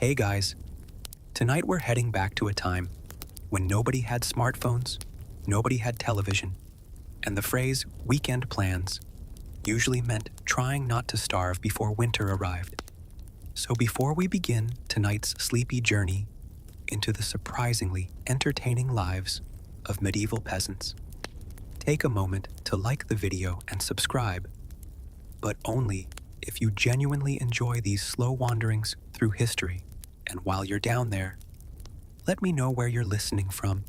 Hey guys, tonight we're heading back to a time when nobody had smartphones, nobody had television, and the phrase weekend plans usually meant trying not to starve before winter arrived. So before we begin tonight's sleepy journey into the surprisingly entertaining lives of medieval peasants, take a moment to like the video and subscribe, but only if you genuinely enjoy these slow wanderings through history. And while you're down there, let me know where you're listening from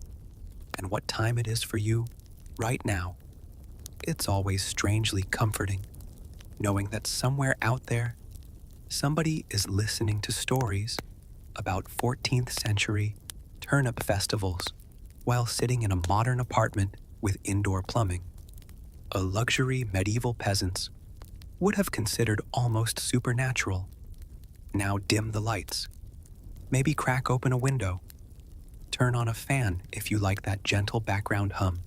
and what time it is for you right now. It's always strangely comforting knowing that somewhere out there, somebody is listening to stories about 14th century turnip festivals while sitting in a modern apartment with indoor plumbing. A luxury medieval peasants would have considered almost supernatural. Now dim the lights. Maybe crack open a window. Turn on a fan if you like that gentle background hum.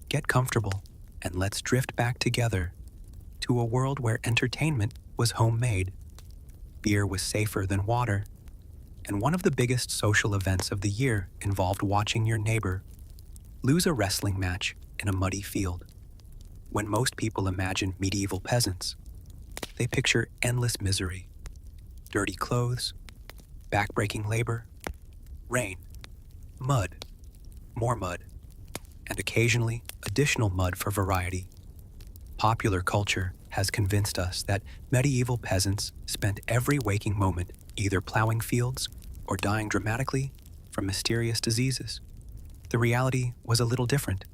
Get comfortable and let's drift back together to a world where entertainment was homemade. Beer was safer than water, and one of the biggest social events of the year involved watching your neighbor lose a wrestling match in a muddy field. When most people imagine medieval peasants, they picture endless misery, dirty clothes, backbreaking labor, rain, mud, more mud, and occasionally additional mud for variety. Popular culture has convinced us that medieval peasants spent every waking moment either plowing fields or dying dramatically from mysterious diseases. The reality was a little different.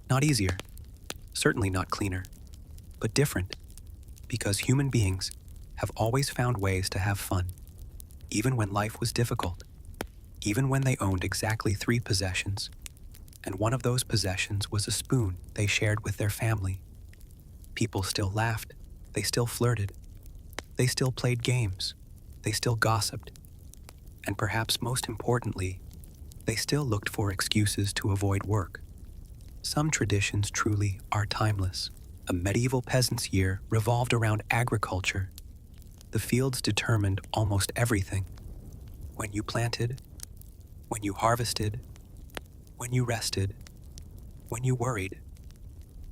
Not easier, certainly not cleaner, but different, because human beings have always found ways to have fun, even when life was difficult, even when they owned exactly 3 possessions, and one of those possessions was a spoon they shared with their family. People still laughed, they still flirted, they still played games, they still gossiped, and perhaps most importantly, they still looked for excuses to avoid work. Some traditions truly are timeless. A medieval peasant's year revolved around agriculture. The fields determined almost everything. When you planted, when you harvested, when you rested, when you worried,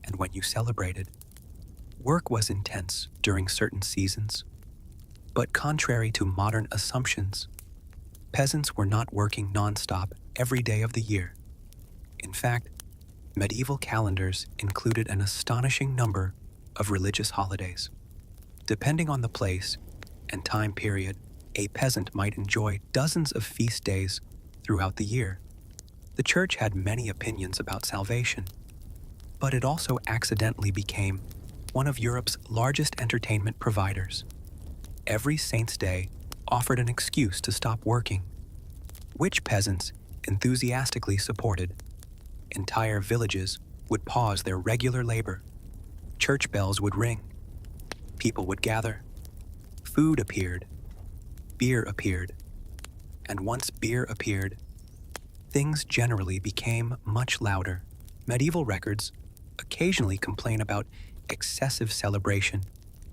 and when you celebrated. Work was intense during certain seasons, but contrary to modern assumptions, peasants were not working nonstop every day of the year. In fact, medieval calendars included an astonishing number of religious holidays. Depending on the place and time period, a peasant might enjoy dozens of feast days throughout the year. The church had many opinions about salvation, but it also accidentally became one of Europe's largest entertainment providers. Every Saint's Day offered an excuse to stop working, which peasants enthusiastically supported. Entire villages would pause their regular labor. Church bells would ring. People would gather. Food appeared. Beer appeared. And once beer appeared, things generally became much louder. Medieval records occasionally complain about excessive celebration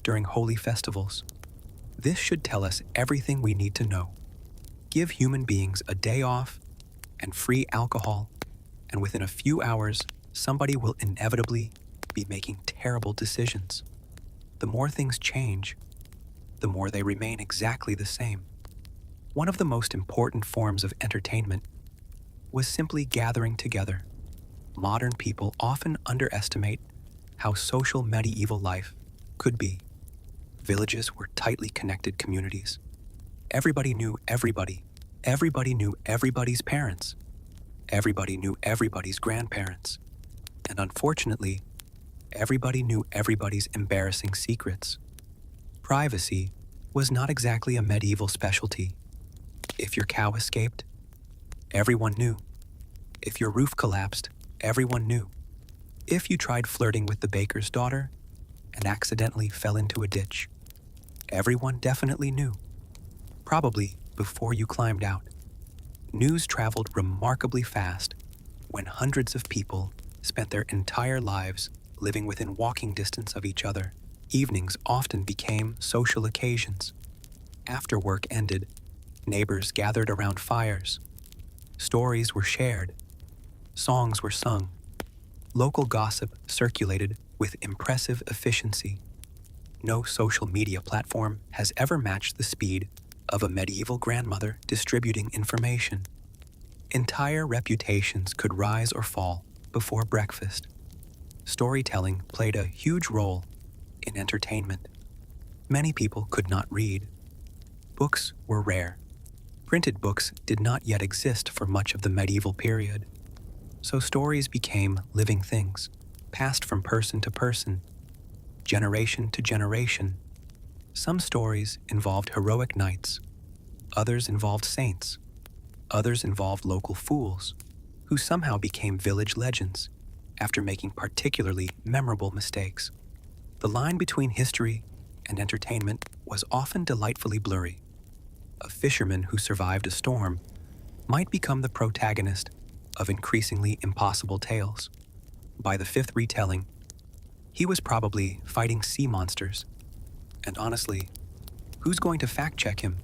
during holy festivals. This should tell us everything we need to know. Give human beings a day off and free alcohol, and within a few hours, somebody will inevitably be making terrible decisions. The more things change, the more they remain exactly the same. One of the most important forms of entertainment was simply gathering together. Modern people often underestimate how social medieval life could be. Villages were tightly connected communities. Everybody knew everybody. Everybody knew everybody's parents. Everybody knew everybody's grandparents. And unfortunately, everybody knew everybody's embarrassing secrets. Privacy was not exactly a medieval specialty. If your cow escaped, everyone knew. If your roof collapsed, everyone knew. If you tried flirting with the baker's daughter and accidentally fell into a ditch, everyone definitely knew. Probably before you climbed out. News traveled remarkably fast when hundreds of people spent their entire lives living within walking distance of each other. Evenings often became social occasions. After work ended, Neighbors gathered around fires. Stories were shared. Songs were sung. Local gossip circulated with impressive efficiency. No social media platform has ever matched the speed of a medieval grandmother distributing information. Entire reputations could rise or fall before breakfast. Storytelling played a huge role in entertainment. Many people could not read. Books were rare. Printed books did not yet exist for much of the medieval period. So stories became living things, passed from person to person, generation to generation. Some stories involved heroic knights. Others involved saints. Others involved local fools, who somehow became village legends after making particularly memorable mistakes. The line between history and entertainment was often delightfully blurry. A fisherman who survived a storm might become the protagonist of increasingly impossible tales. By the fifth retelling, he was probably fighting sea monsters. And honestly, who's going to fact-check him?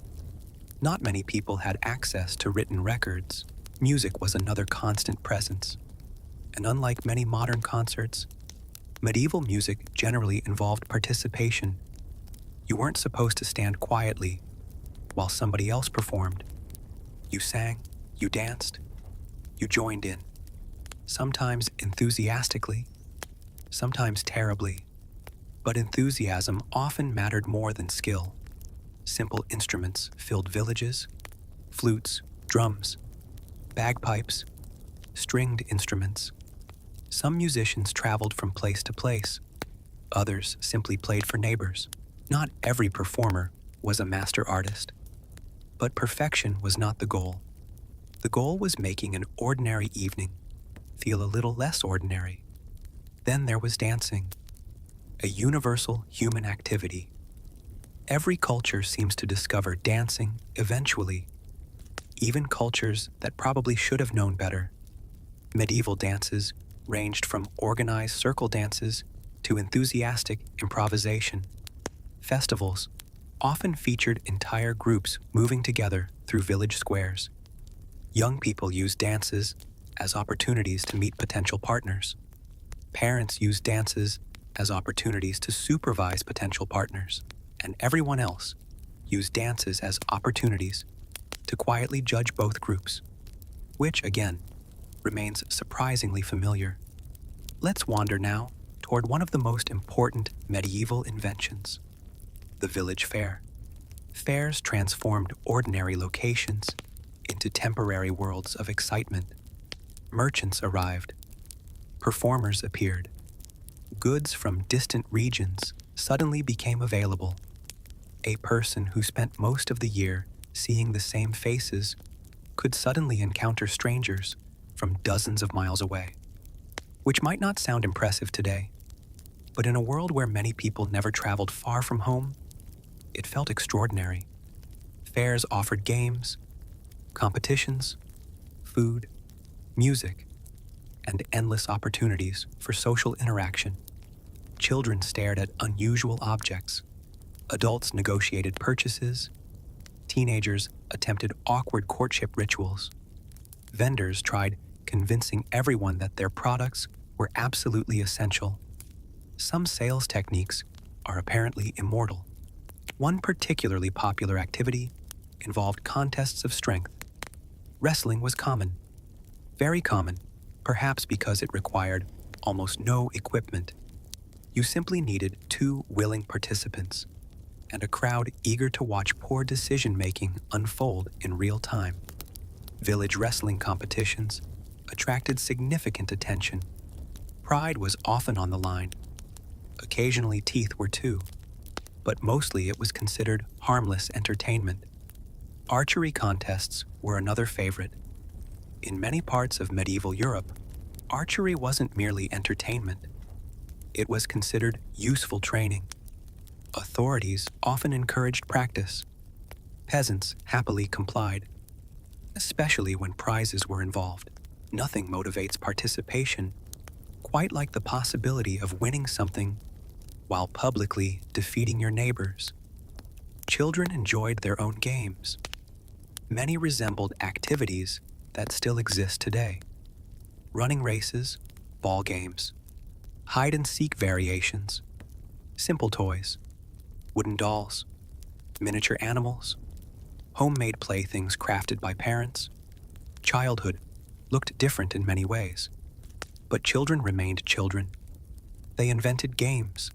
Not many people had access to written records. Music was another constant presence. And unlike many modern concerts, medieval music generally involved participation. You weren't supposed to stand quietly while somebody else performed. You sang, you danced, you joined in. Sometimes enthusiastically, sometimes terribly. But enthusiasm often mattered more than skill. Simple instruments filled villages: flutes, drums, bagpipes, stringed instruments. Some musicians traveled from place to place. Others simply played for neighbors. Not every performer was a master artist. But perfection was not the goal. The goal was making an ordinary evening feel a little less ordinary. Then there was dancing, a universal human activity. Every culture seems to discover dancing eventually, even cultures that probably should have known better. Medieval dances ranged from organized circle dances to enthusiastic improvisation. Festivals often featured entire groups moving together through village squares. Young people used dances as opportunities to meet potential partners. Parents used dances as opportunities to supervise potential partners. And everyone else used dances as opportunities to quietly judge both groups, which, again, remains surprisingly familiar. Let's wander now toward one of the most important medieval inventions: the village fair. Fairs transformed ordinary locations into temporary worlds of excitement. Merchants arrived. Performers appeared. Goods from distant regions suddenly became available. A person who spent most of the year seeing the same faces could suddenly encounter strangers from dozens of miles away, which might not sound impressive today, but in a world where many people never traveled far from home, it felt extraordinary. Fairs offered games, competitions, food, music, and endless opportunities for social interaction. Children stared at unusual objects. Adults negotiated purchases. Teenagers attempted awkward courtship rituals. Vendors tried convincing everyone that their products were absolutely essential. Some sales techniques are apparently immortal. One particularly popular activity involved contests of strength. Wrestling was common, very common, perhaps because it required almost no equipment. You simply needed 2 willing participants and a crowd eager to watch poor decision-making unfold in real time. Village wrestling competitions attracted significant attention. Pride was often on the line. Occasionally teeth were too, but mostly it was considered harmless entertainment. Archery contests were another favorite. In many parts of medieval Europe, archery wasn't merely entertainment. It was considered useful training. Authorities often encouraged practice. Peasants happily complied, especially when prizes were involved. Nothing motivates participation quite like the possibility of winning something while publicly defeating your neighbors. Children enjoyed their own games. Many resembled activities that still exist today: running races, ball games, hide-and-seek variations, simple toys, wooden dolls, miniature animals, homemade playthings crafted by parents. Childhood looked different in many ways, but children remained children. They invented games,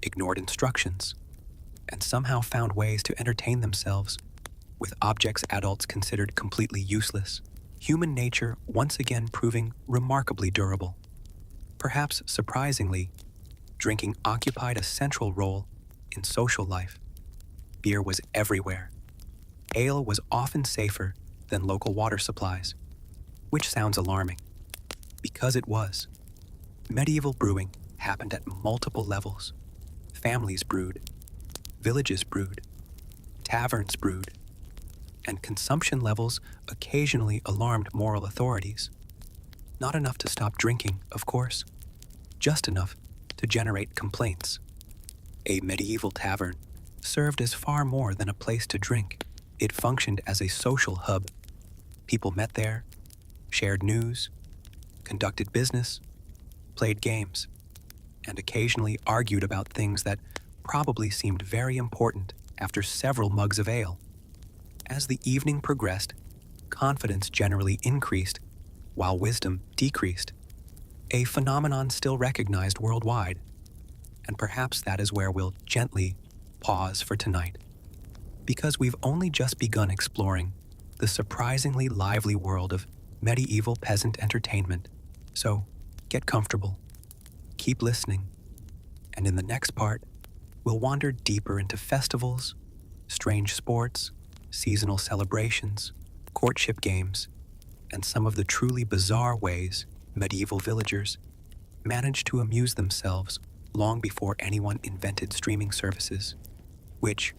ignored instructions, and somehow found ways to entertain themselves with objects adults considered completely useless. Human nature once again proving remarkably durable. Perhaps surprisingly, drinking occupied a central role in social life. Beer was everywhere. Ale was often safer than local water supplies, which sounds alarming, because it was. Medieval brewing happened at multiple levels. Families brewed, villages brewed, taverns brewed, and consumption levels occasionally alarmed moral authorities. Not enough to stop drinking, of course, just enough to generate complaints. A medieval tavern served as far more than a place to drink. It functioned as a social hub. People met there, shared news, conducted business, played games, and occasionally argued about things that probably seemed very important after several mugs of ale. As the evening progressed, confidence generally increased, while wisdom decreased, a phenomenon still recognized worldwide. And perhaps that is where we'll gently pause for tonight, because we've only just begun exploring the surprisingly lively world of medieval peasant entertainment. So, get comfortable, keep listening, and in the next part, we'll wander deeper into festivals, strange sports, seasonal celebrations, courtship games, and some of the truly bizarre ways medieval villagers managed to amuse themselves long before anyone invented streaming services, which,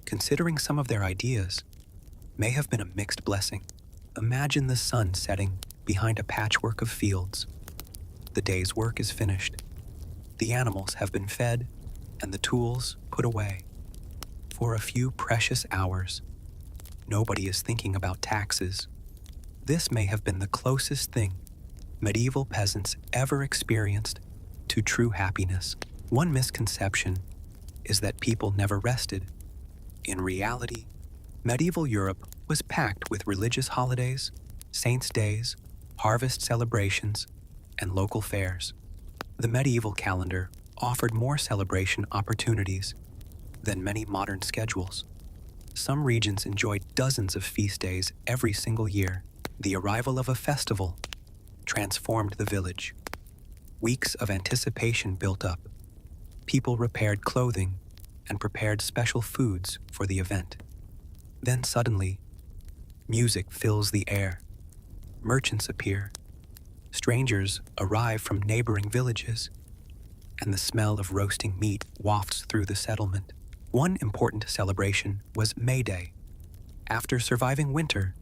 considering some of their ideas, may have been a mixed blessing. Imagine the sun setting behind a patchwork of fields. The day's work is finished. The animals have been fed and the tools put away. For a few precious hours, nobody is thinking about taxes. This may have been the closest thing medieval peasants ever experienced to true happiness. One misconception is that people never rested. In reality, medieval Europe was packed with religious holidays, saints' days, harvest celebrations, and local fairs. The medieval calendar offered more celebration opportunities than many modern schedules. Some regions enjoyed dozens of feast days every single year. The arrival of a festival transformed the village. Weeks of anticipation built up. People repaired clothing and prepared special foods for the event. Then suddenly, music fills the air. Merchants appear. Strangers arrive from neighboring villages, and the smell of roasting meat wafts through the settlement. One important celebration was May Day. After surviving winter,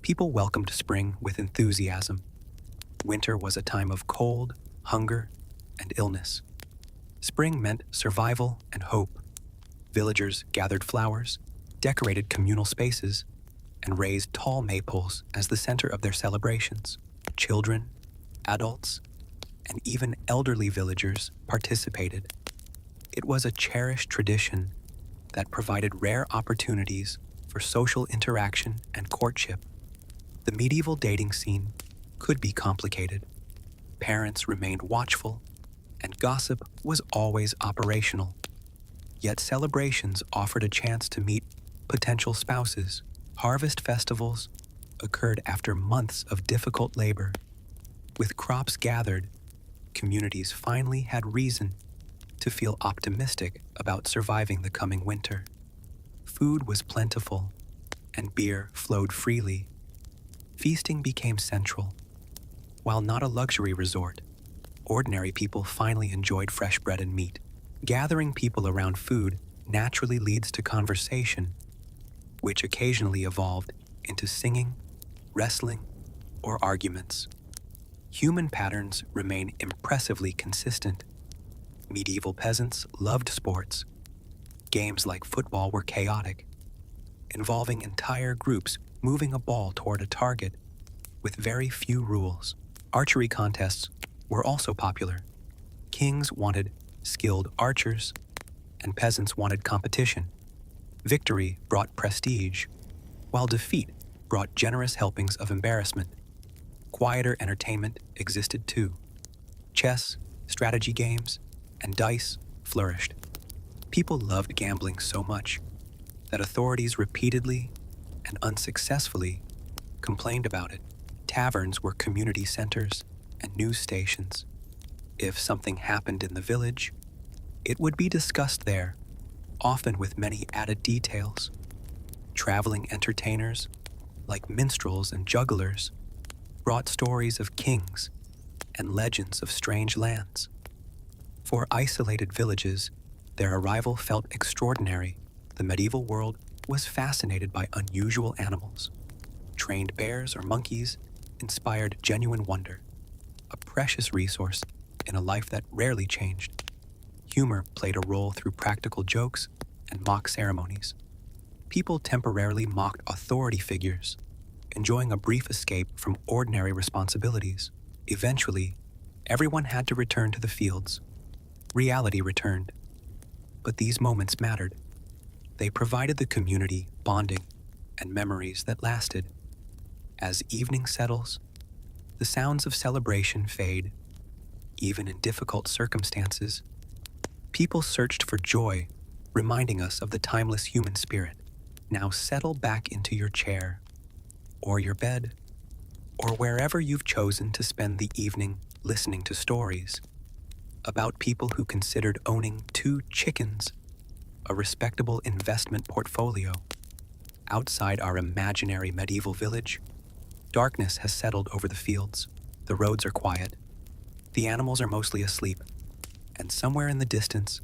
people welcomed spring with enthusiasm. Winter was a time of cold, hunger, and illness. Spring meant survival and hope. Villagers gathered flowers, decorated communal spaces, and raised tall maypoles as the center of their celebrations. Children, adults, and even elderly villagers participated. It was a cherished tradition that provided rare opportunities for social interaction and courtship. The medieval dating scene could be complicated. Parents remained watchful, and gossip was always operational. Yet celebrations offered a chance to meet potential spouses. Harvest festivals occurred after months of difficult labor. With crops gathered, communities finally had reason to feel optimistic about surviving the coming winter. Food was plentiful, and beer flowed freely. Feasting became central. While not a luxury resort, ordinary people finally enjoyed fresh bread and meat. Gathering people around food naturally leads to conversation, which occasionally evolved into singing, wrestling, or arguments. Human patterns remain impressively consistent. Medieval peasants loved sports. Games like football were chaotic. involving entire groups moving a ball toward a target with very few rules. Archery contests were also popular. Kings wanted skilled archers, and peasants wanted competition. Victory brought prestige, while defeat brought generous helpings of embarrassment. Quieter entertainment existed too. Chess, strategy games, and dice flourished. People loved gambling so much that authorities repeatedly and unsuccessfully complained about it. Taverns were community centers and news stations. If something happened in the village, it would be discussed there, often with many added details. Traveling entertainers, like minstrels and jugglers, brought stories of kings and legends of strange lands. For isolated villages, their arrival felt extraordinary. The medieval world was fascinated by unusual animals. Trained bears or monkeys inspired genuine wonder, a precious resource in a life that rarely changed. Humor played a role through practical jokes and mock ceremonies. People temporarily mocked authority figures, enjoying a brief escape from ordinary responsibilities. Eventually, everyone had to return to the fields. Reality returned. But these moments mattered. They provided the community bonding and memories that lasted. As evening settles, the sounds of celebration fade. Even in difficult circumstances, people searched for joy, reminding us of the timeless human spirit. Now settle back into your chair, or your bed, or wherever you've chosen to spend the evening listening to stories about people who considered owning 2 chickens a respectable investment portfolio. Outside our imaginary medieval village, darkness has settled over the fields. The roads are quiet. The animals are mostly asleep. And somewhere in the distance,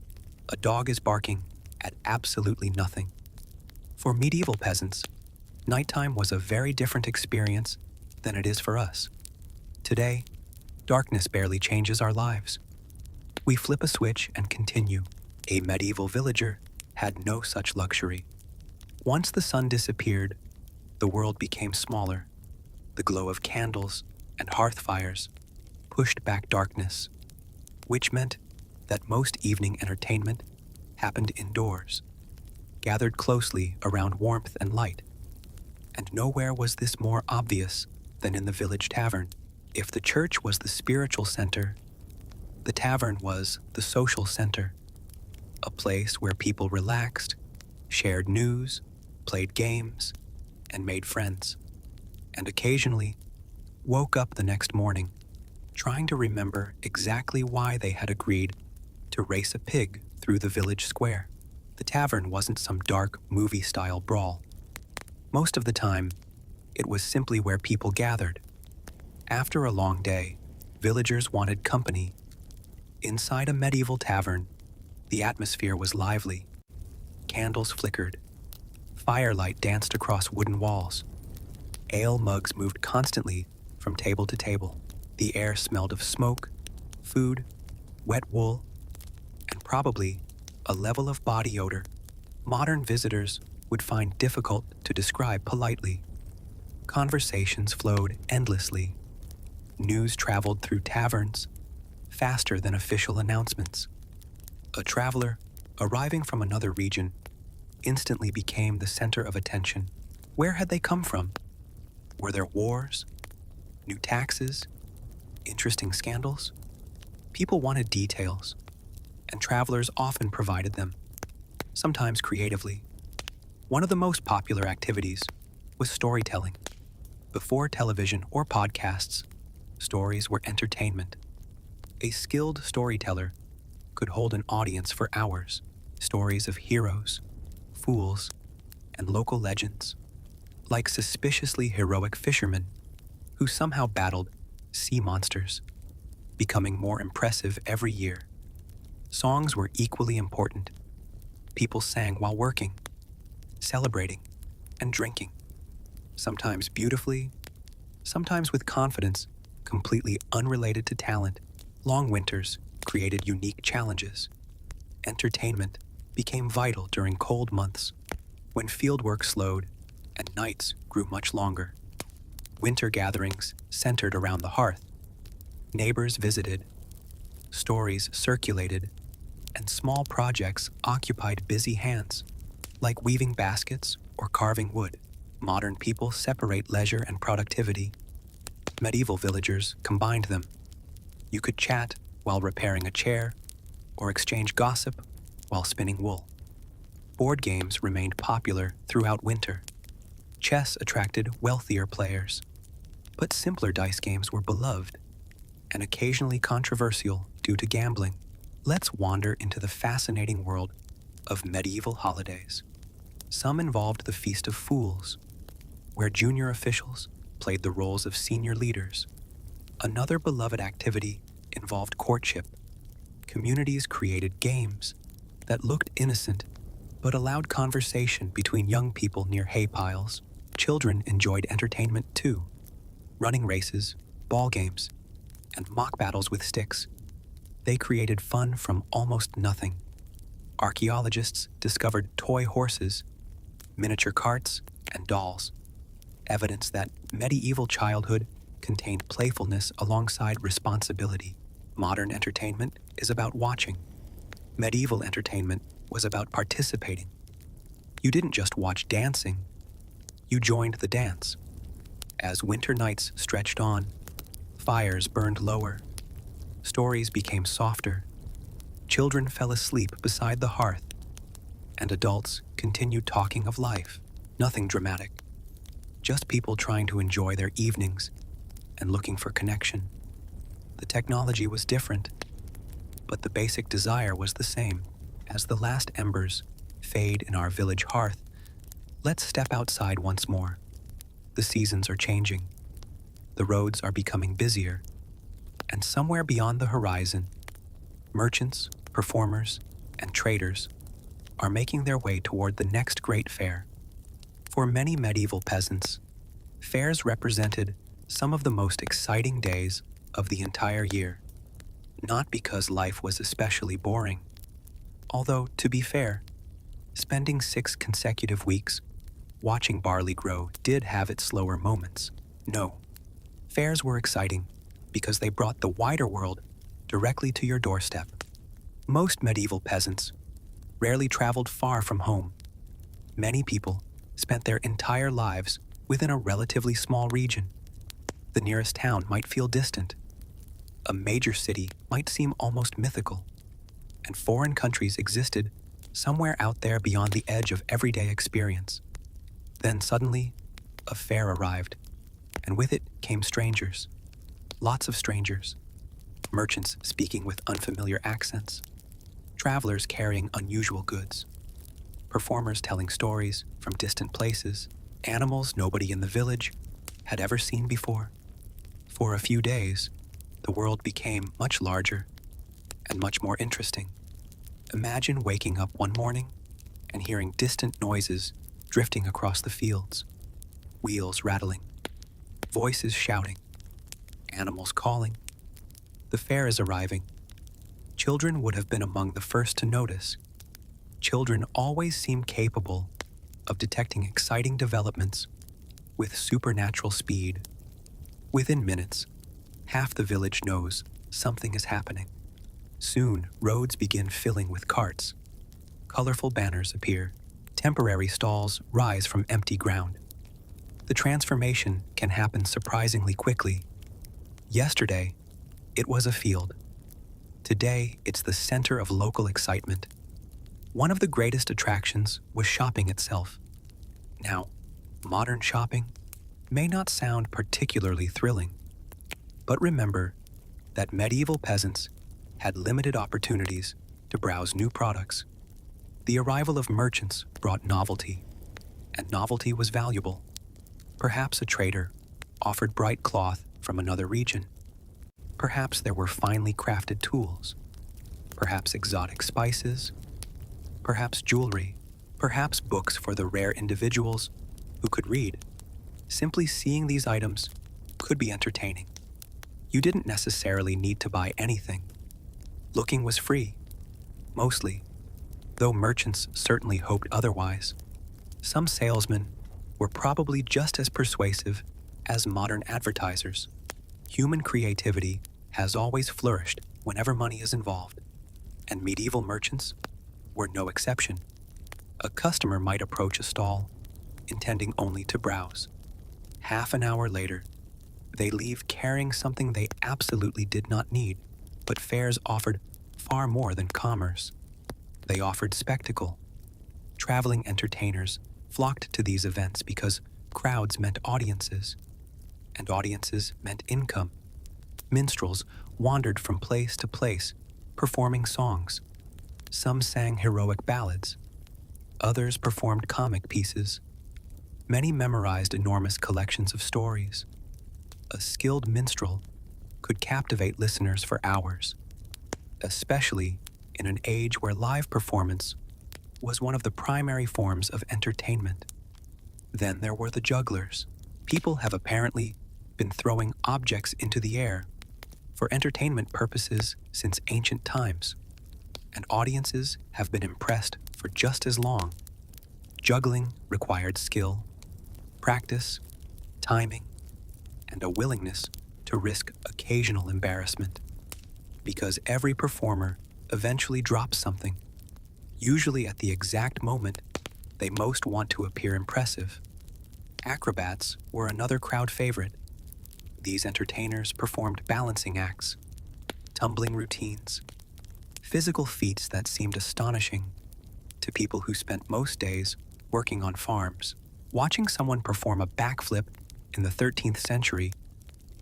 a dog is barking at absolutely nothing. For medieval peasants, nighttime was a very different experience than it is for us. Today, darkness barely changes our lives. We flip a switch and continue. A medieval villager had no such luxury. Once the sun disappeared, the world became smaller. The glow of candles and hearth fires pushed back darkness, which meant that most evening entertainment happened indoors, gathered closely around warmth and light. And nowhere was this more obvious than in the village tavern. If the church was the spiritual center, the tavern was the social center, a place where people relaxed, shared news, played games, and made friends, and occasionally woke up the next morning trying to remember exactly why they had agreed to race a pig through the village square. The tavern wasn't some dark movie-style brawl. Most of the time, it was simply where people gathered. After a long day, villagers wanted company. Inside a medieval tavern, the atmosphere was lively. Candles flickered. Firelight danced across wooden walls. Ale mugs moved constantly from table to table. The air smelled of smoke, food, wet wool, and probably a level of body odor modern visitors would find difficult to describe politely. Conversations flowed endlessly. News traveled through taverns faster than official announcements. A traveler arriving from another region instantly became the center of attention. Where had they come from? Were there wars? New taxes? Interesting scandals? People wanted details, and travelers often provided them, sometimes creatively. One of the most popular activities was storytelling. Before television or podcasts, stories were entertainment. A skilled storyteller could hold an audience for hours. Stories of heroes, fools, and local legends, like suspiciously heroic fishermen who somehow battled sea monsters, becoming more impressive every year. Songs were equally important. People sang while working, celebrating, and drinking, sometimes beautifully, sometimes with confidence completely unrelated to talent. Long winters created unique challenges. Entertainment became vital during cold months. when fieldwork slowed and nights grew much longer. Winter gatherings centered around the hearth. Neighbors visited, stories circulated, and small projects occupied busy hands, like weaving baskets or carving wood. Modern people separate leisure and productivity. Medieval villagers combined them. You could chat while repairing a chair or exchange gossip while spinning wool. Board games remained popular throughout winter. Chess attracted wealthier players, but simpler dice games were beloved and occasionally controversial due to gambling. Let's wander into the fascinating world of medieval holidays. Some involved the Feast of Fools, where junior officials played the roles of senior leaders. Another beloved activity involved courtship. Communities created games that looked innocent but allowed conversation between young people near hay piles. Children enjoyed entertainment too. Running races, ball games, and mock battles with sticks. They created fun from almost nothing. Archaeologists discovered toy horses, miniature carts, and dolls, evidence that medieval childhood contained playfulness alongside responsibility. Modern entertainment is about watching. Medieval entertainment was about participating. You didn't just watch dancing, you joined the dance. As winter nights stretched on, fires burned lower, stories became softer, children fell asleep beside the hearth, and adults continued talking of life. Nothing dramatic, just people trying to enjoy their evenings and looking for connection. The technology was different, but the basic desire was the same. As the last embers fade in our village hearth, let's step outside once more. The seasons are changing. The roads are becoming busier. And somewhere beyond the horizon, merchants, performers, and traders are making their way toward the next great fair. For many medieval peasants, fairs represented some of the most exciting days of the entire year. Not because life was especially boring, although, to be fair, spending 6 consecutive weeks watching barley grow did have its slower moments. No, fairs were exciting because they brought the wider world directly to your doorstep. Most medieval peasants rarely traveled far from home. Many people spent their entire lives within a relatively small region. The nearest town might feel distant. A major city might seem almost mythical. And foreign countries existed somewhere out there beyond the edge of everyday experience. Then suddenly, a fair arrived, and with it came strangers. Lots of strangers. Merchants speaking with unfamiliar accents. Travelers carrying unusual goods. Performers telling stories from distant places. Animals nobody in the village had ever seen before. For a few days, the world became much larger and much more interesting. Imagine waking up one morning and hearing distant noises drifting across the fields, wheels rattling, voices shouting, animals calling. The fair is arriving. Children would have been among the first to notice. Children always seem capable of detecting exciting developments with supernatural speed. Within minutes, half the village knows something is happening. Soon, roads begin filling with carts. Colorful banners appear. Temporary stalls rise from empty ground. The transformation can happen surprisingly quickly. Yesterday, it was a field. Today, it's the center of local excitement. One of the greatest attractions was shopping itself. Now, modern shopping may not sound particularly thrilling, but remember that medieval peasants had limited opportunities to browse new products. The arrival of merchants brought novelty, and novelty was valuable. Perhaps a trader offered bright cloth from another region. Perhaps there were finely crafted tools. Perhaps exotic spices. Perhaps jewelry. Perhaps books for the rare individuals who could read. Simply seeing these items could be entertaining. You didn't necessarily need to buy anything. Looking was free, mostly, though merchants certainly hoped otherwise. Some salesmen were probably just as persuasive as modern advertisers. Human creativity has always flourished whenever money is involved, and medieval merchants were no exception. A customer might approach a stall, intending only to browse. Half an hour later, they leave carrying something they absolutely did not need, but fairs offered far more than commerce. They offered spectacle. Traveling entertainers flocked to these events because crowds meant audiences, and audiences meant income. Minstrels wandered from place to place, performing songs. Some sang heroic ballads. Others performed comic pieces. Many memorized enormous collections of stories. A skilled minstrel could captivate listeners for hours, especially in an age where live performance was one of the primary forms of entertainment. Then there were the jugglers. People have apparently been throwing objects into the air for entertainment purposes since ancient times, and audiences have been impressed for just as long. Juggling required skill, practice, timing, and a willingness to risk occasional embarrassment, because every performer eventually drops something, usually at the exact moment they most want to appear impressive. Acrobats were another crowd favorite. These entertainers performed balancing acts, tumbling routines, physical feats that seemed astonishing to people who spent most days working on farms. Watching someone perform a backflip in the 13th century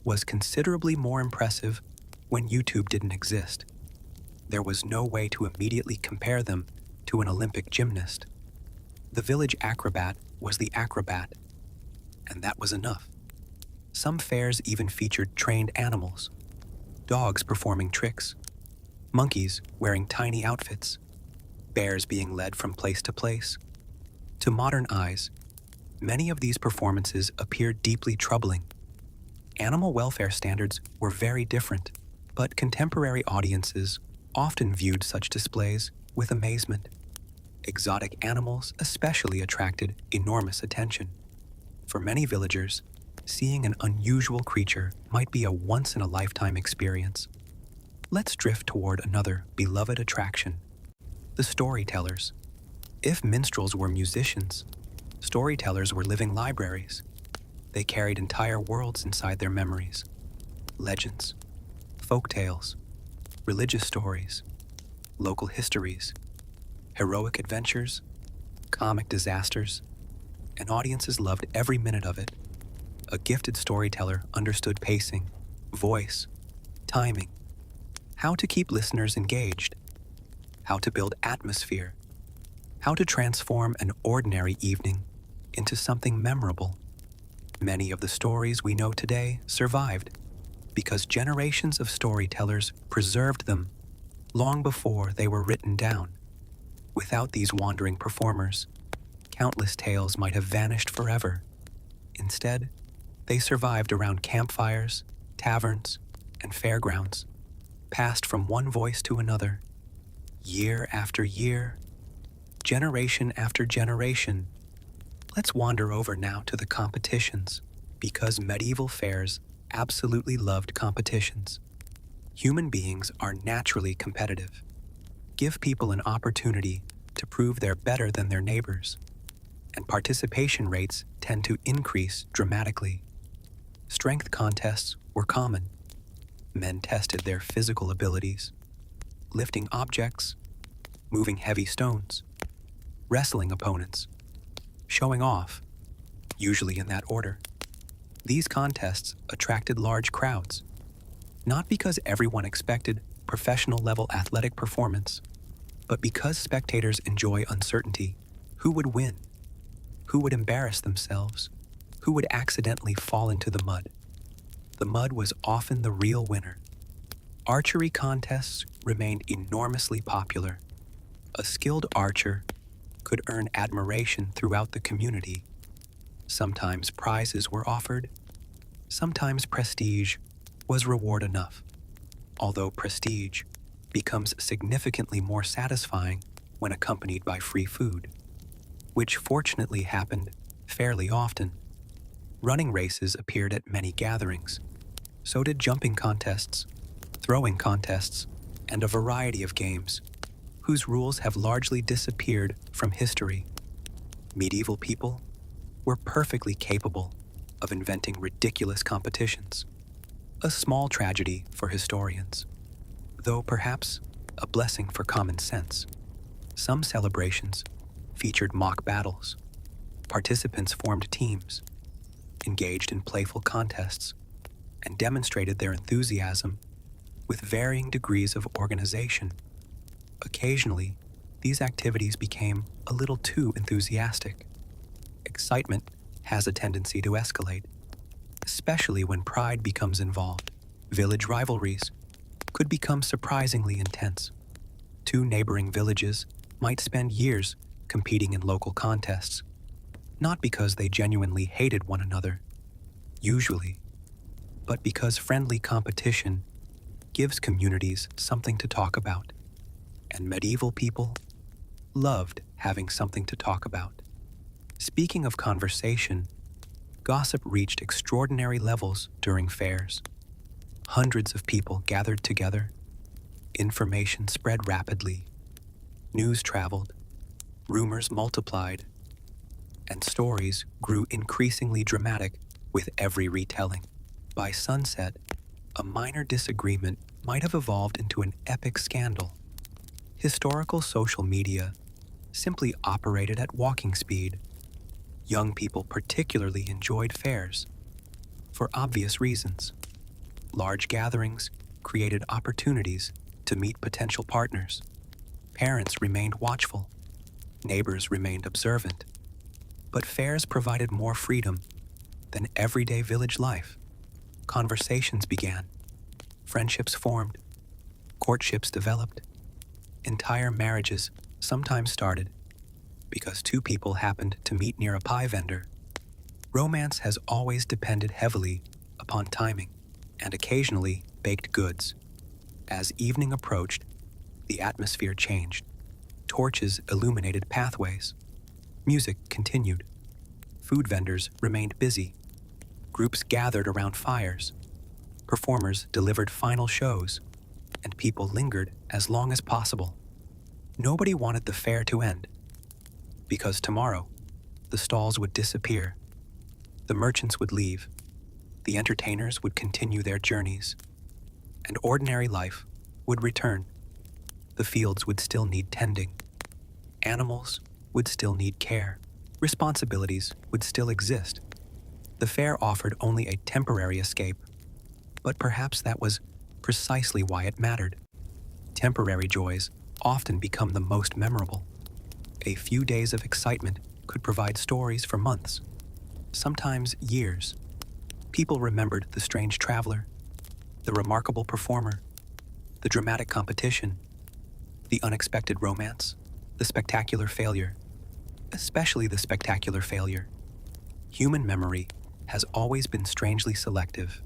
was considerably more impressive when YouTube didn't exist. There was no way to immediately compare them to an Olympic gymnast. The village acrobat was the acrobat, and that was enough. Some fairs even featured trained animals, dogs performing tricks, monkeys wearing tiny outfits, bears being led from place to place. To modern eyes, many of these performances appeared deeply troubling. Animal welfare standards were very different, but contemporary audiences often viewed such displays with amazement. Exotic animals especially attracted enormous attention. For many villagers, seeing an unusual creature might be a once-in-a-lifetime experience. Let's drift toward another beloved attraction: the storytellers. If minstrels were musicians, storytellers were living libraries. They carried entire worlds inside their memories. Legends, folk tales, religious stories, local histories, heroic adventures, comic disasters, and audiences loved every minute of it. A gifted storyteller understood pacing, voice, timing, how to keep listeners engaged, how to build atmosphere, how to transform an ordinary evening into something memorable. Many of the stories we know today survived because generations of storytellers preserved them long before they were written down. Without these wandering performers, countless tales might have vanished forever. Instead, they survived around campfires, taverns, and fairgrounds, passed from one voice to another, year after year, generation after generation. Let's wander over now to the competitions, because medieval fairs absolutely loved competitions. Human beings are naturally competitive. Give people an opportunity to prove they're better than their neighbors, and participation rates tend to increase dramatically. Strength contests were common. Men tested their physical abilities, lifting objects, moving heavy stones, wrestling opponents, showing off, usually in that order. These contests attracted large crowds, not because everyone expected professional-level athletic performance, but because spectators enjoy uncertainty. Who would win? Who would embarrass themselves? Who would accidentally fall into the mud? The mud was often the real winner. Archery contests remained enormously popular. A skilled archer could earn admiration throughout the community. Sometimes prizes were offered. Sometimes prestige was reward enough, although prestige becomes significantly more satisfying when accompanied by free food. which fortunately happened fairly often. Running races appeared at many gatherings. So did jumping contests, throwing contests, and a variety of games, whose rules have largely disappeared from history. Medieval people were perfectly capable of inventing ridiculous competitions, a small tragedy for historians, though perhaps a blessing for common sense. Some celebrations featured mock battles. Participants formed teams, engaged in playful contests, and demonstrated their enthusiasm with varying degrees of organization. Occasionally, these activities became a little too enthusiastic. Excitement has a tendency to escalate, especially when pride becomes involved. Village rivalries could become surprisingly intense. Two neighboring villages might spend years competing in local contests, not because they genuinely hated one another, usually, but because friendly competition gives communities something to talk about, and medieval people loved having something to talk about. Speaking of conversation, gossip reached extraordinary levels during fairs. Hundreds of people gathered together, information spread rapidly, news traveled, rumors multiplied, and stories grew increasingly dramatic with every retelling. By sunset, a minor disagreement might have evolved into an epic scandal. Historical social media simply operated at walking speed. Young people particularly enjoyed fairs, for obvious reasons. Large gatherings created opportunities to meet potential partners. Parents remained watchful. Neighbors remained observant. But fairs provided more freedom than everyday village life. Conversations began. Friendships formed. Courtships developed. Entire marriages sometimes started because two people happened to meet near a pie vendor. Romance has always depended heavily upon timing and occasionally baked goods. As evening approached, the atmosphere changed. Torches illuminated pathways. Music continued. Food vendors remained busy. Groups gathered around fires. Performers delivered final shows, and people lingered as long as possible. Nobody wanted the fair to end, because tomorrow, the stalls would disappear. The merchants would leave. The entertainers would continue their journeys, and ordinary life would return. The fields would still need tending. Animals would still need care. Responsibilities would still exist. The fair offered only a temporary escape, but perhaps that was precisely why it mattered. Temporary joys often become the most memorable. A few days of excitement could provide stories for months, sometimes years. People remembered the strange traveler, the remarkable performer, the dramatic competition, the unexpected romance, the spectacular failure, especially the spectacular failure. Human memory has always been strangely selective.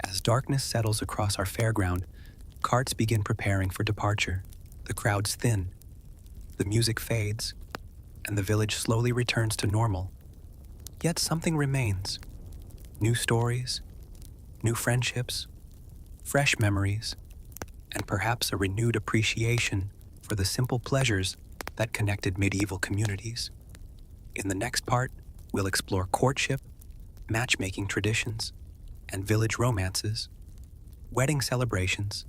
As darkness settles across our fairground, carts begin preparing for departure. The crowds thin, the music fades, and the village slowly returns to normal. Yet something remains. New stories, new friendships, fresh memories, and perhaps a renewed appreciation for the simple pleasures that connected medieval communities. In the next part, we'll explore courtship, matchmaking traditions, and village romances, wedding celebrations,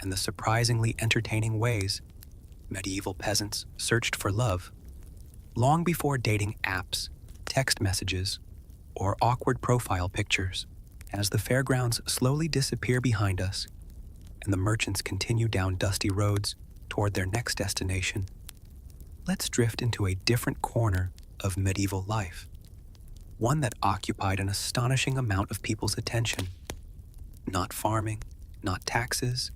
and the surprisingly entertaining ways medieval peasants searched for love. Long before dating apps, text messages, or awkward profile pictures, as the fairgrounds slowly disappear behind us and the merchants continue down dusty roads toward their next destination, let's drift into a different corner of medieval life, one that occupied an astonishing amount of people's attention. Not farming, not taxes,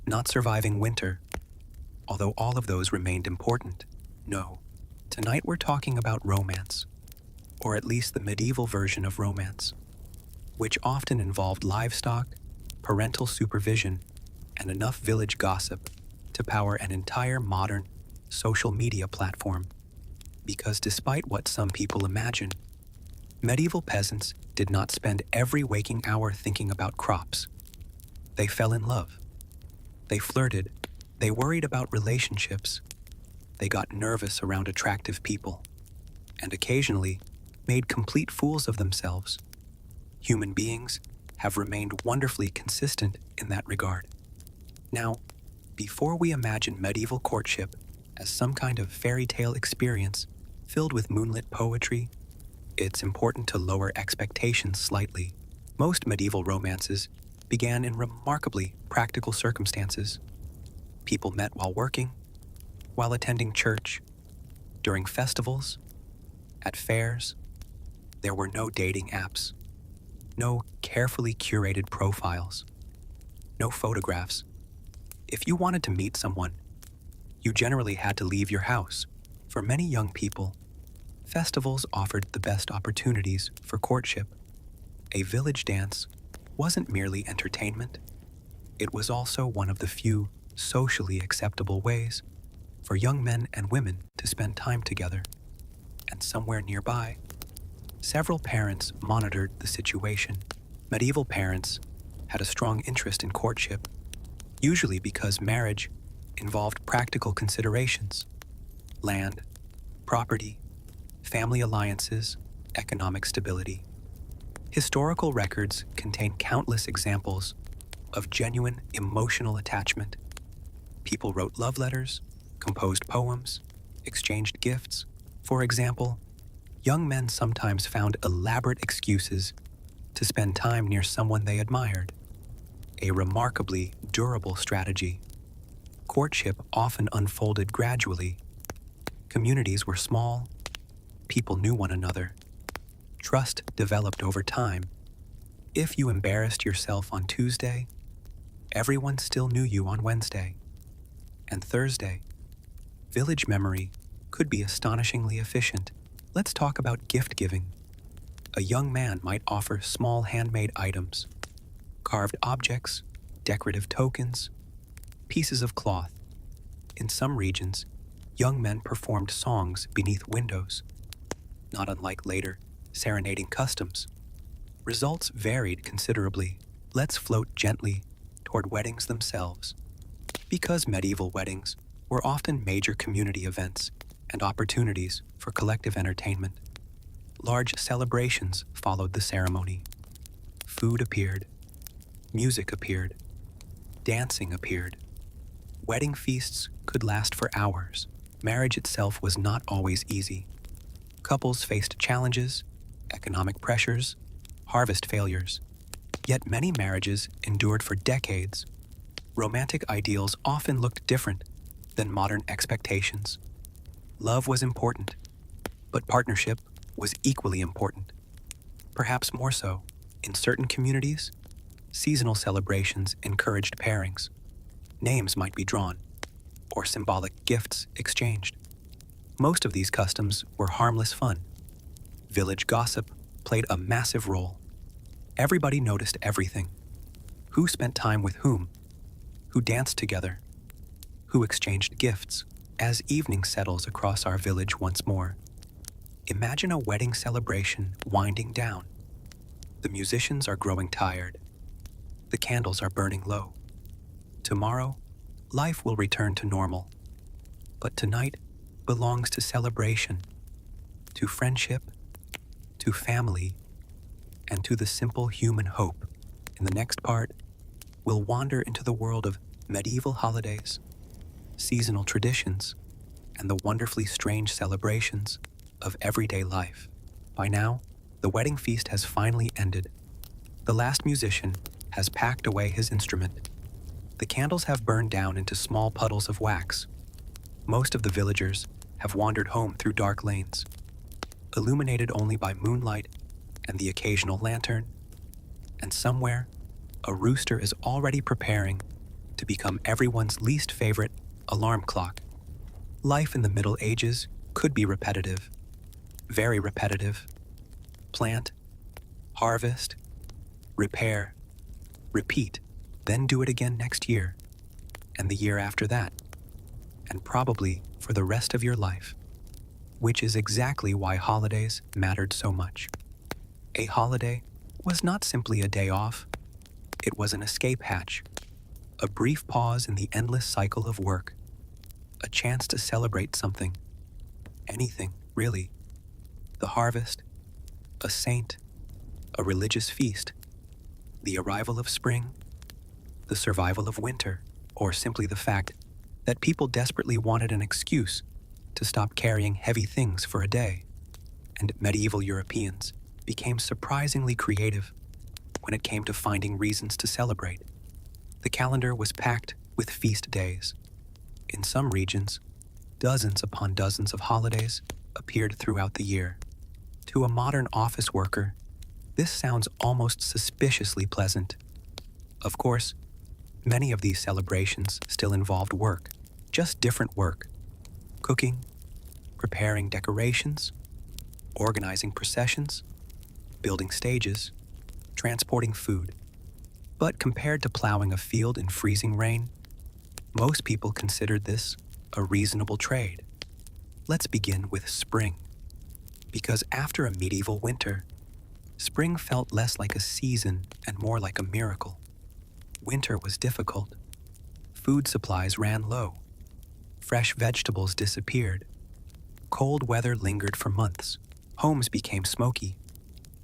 not surviving winter, although all of those remained important. No, tonight we're talking about romance, or at least the medieval version of romance, which often involved livestock, parental supervision, and enough village gossip to power an entire modern social media platform. Because despite what some people imagine, medieval peasants did not spend every waking hour thinking about crops. They fell in love. They flirted. They worried about relationships. They got nervous around attractive people, and occasionally made complete fools of themselves. Human beings have remained wonderfully consistent in that regard. Now, before we imagine medieval courtship as some kind of fairy tale experience filled with moonlit poetry, it's important to lower expectations slightly. Most medieval romances began in remarkably practical circumstances. People met while working, while attending church, during festivals, at fairs. There were no dating apps, no carefully curated profiles, no photographs. If you wanted to meet someone, you generally had to leave your house. For many young people, festivals offered the best opportunities for courtship. A village dance wasn't merely entertainment, it was also one of the few socially acceptable ways for young men and women to spend time together. And somewhere nearby, several parents monitored the situation. Medieval parents had a strong interest in courtship, usually because marriage involved practical considerations: land, property, family alliances, economic stability. Historical records contain countless examples of genuine emotional attachment. People wrote love letters, composed poems, exchanged gifts. For example, young men sometimes found elaborate excuses to spend time near someone they admired, a remarkably durable strategy. Courtship often unfolded gradually. Communities were small, people knew one another. Trust developed over time. If you embarrassed yourself on Tuesday, everyone still knew you on Wednesday and Thursday. Village memory could be astonishingly efficient. Let's talk about gift giving. A young man might offer small handmade items, carved objects, decorative tokens, pieces of cloth. In some regions, young men performed songs beneath windows, not unlike later serenading customs. Results varied considerably. Let's float gently toward weddings themselves. Because medieval weddings were often major community events and opportunities for collective entertainment, large celebrations followed the ceremony. Food appeared, music appeared, dancing appeared. Wedding feasts could last for hours. Marriage itself was not always easy. Couples faced challenges, economic pressures, harvest failures. Yet many marriages endured for decades. Romantic ideals often looked different than modern expectations. Love was important, but partnership was equally important. Perhaps more so, in certain communities, seasonal celebrations encouraged pairings. Names might be drawn, or symbolic gifts exchanged. Most of these customs were harmless fun. Village gossip played a massive role. Everybody noticed everything. Who spent time with whom? Who danced together? Who exchanged gifts? As evening settles across our village once more, imagine a wedding celebration winding down. The musicians are growing tired. The candles are burning low. Tomorrow, life will return to normal. But tonight belongs to celebration, to friendship, to family, and to the simple human hope. In the next part, we'll wander into the world of medieval holidays, seasonal traditions, and the wonderfully strange celebrations of everyday life. By now, the wedding feast has finally ended. The last musician has packed away his instrument. The candles have burned down into small puddles of wax. Most of the villagers have wandered home through dark lanes, illuminated only by moonlight and the occasional lantern. And somewhere, a rooster is already preparing to become everyone's least favorite alarm clock. Life in the Middle Ages could be repetitive, very repetitive. Plant, harvest, repair, repeat, then do it again next year, and the year after that, and probably for the rest of your life. which is exactly why holidays mattered so much. A holiday was not simply a day off, it was an escape hatch, a brief pause in the endless cycle of work, a chance to celebrate something, anything, really. The harvest, a saint, a religious feast, the arrival of spring, the survival of winter, or simply the fact that people desperately wanted an excuse to stop carrying heavy things for a day. And medieval Europeans became surprisingly creative when it came to finding reasons to celebrate. The calendar was packed with feast days. In some regions, dozens upon dozens of holidays appeared throughout the year. To a modern office worker, this sounds almost suspiciously pleasant. Of course, many of these celebrations still involved work, just different work. Cooking, preparing decorations, organizing processions, building stages, transporting food. But compared to plowing a field in freezing rain, most people considered this a reasonable trade. Let's begin with spring. Because after a medieval winter, spring felt less like a season and more like a miracle. Winter was difficult. Food supplies ran low. Fresh vegetables disappeared. Cold weather lingered for months. Homes became smoky.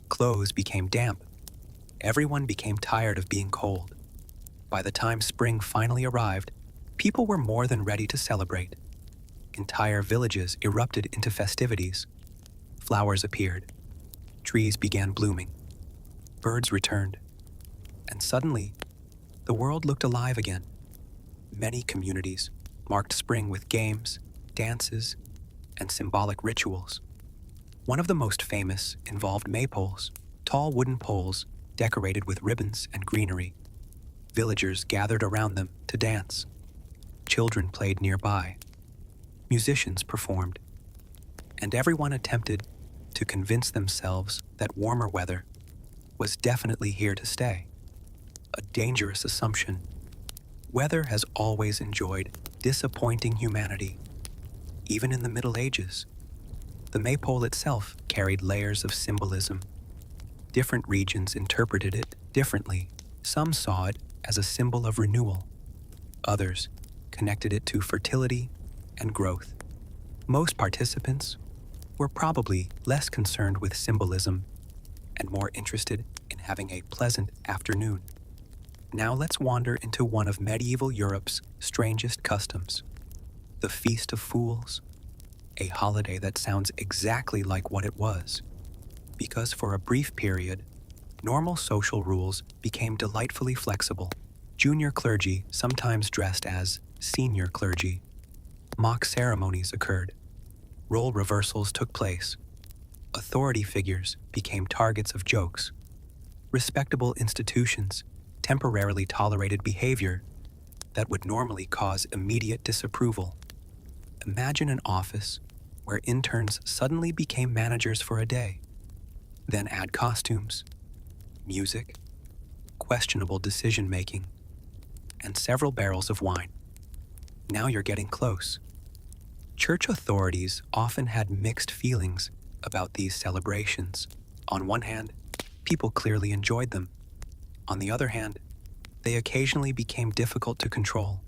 Clothes became damp. Everyone became tired of being cold. By the time spring finally arrived, people were more than ready to celebrate. Entire villages erupted into festivities. Flowers appeared. Trees began blooming. Birds returned. And suddenly, the world looked alive again. Many communities marked spring with games, dances, and symbolic rituals. One of the most famous involved maypoles, tall wooden poles decorated with ribbons and greenery. Villagers gathered around them to dance. Children played nearby. Musicians performed. And everyone attempted to convince themselves that warmer weather was definitely here to stay. A dangerous assumption. Weather has always enjoyed disappointing humanity. Even in the Middle Ages, the maypole itself carried layers of symbolism. Different regions interpreted it differently. Some saw it as a symbol of renewal. Others connected it to fertility and growth. Most participants were probably less concerned with symbolism and more interested in having a pleasant afternoon. Now let's wander into one of medieval Europe's strangest customs, the Feast of Fools, a holiday that sounds exactly like what it was. Because for a brief period, normal social rules became delightfully flexible. Junior clergy sometimes dressed as senior clergy. Mock ceremonies occurred. Role reversals took place. Authority figures became targets of jokes. Respectable institutions temporarily tolerated behavior that would normally cause immediate disapproval. Imagine an office where interns suddenly became managers for a day. Then add costumes, music, questionable decision-making, and several barrels of wine. Now you're getting close. Church authorities often had mixed feelings about these celebrations. On one hand, people clearly enjoyed them. On the other hand, they occasionally became difficult to control.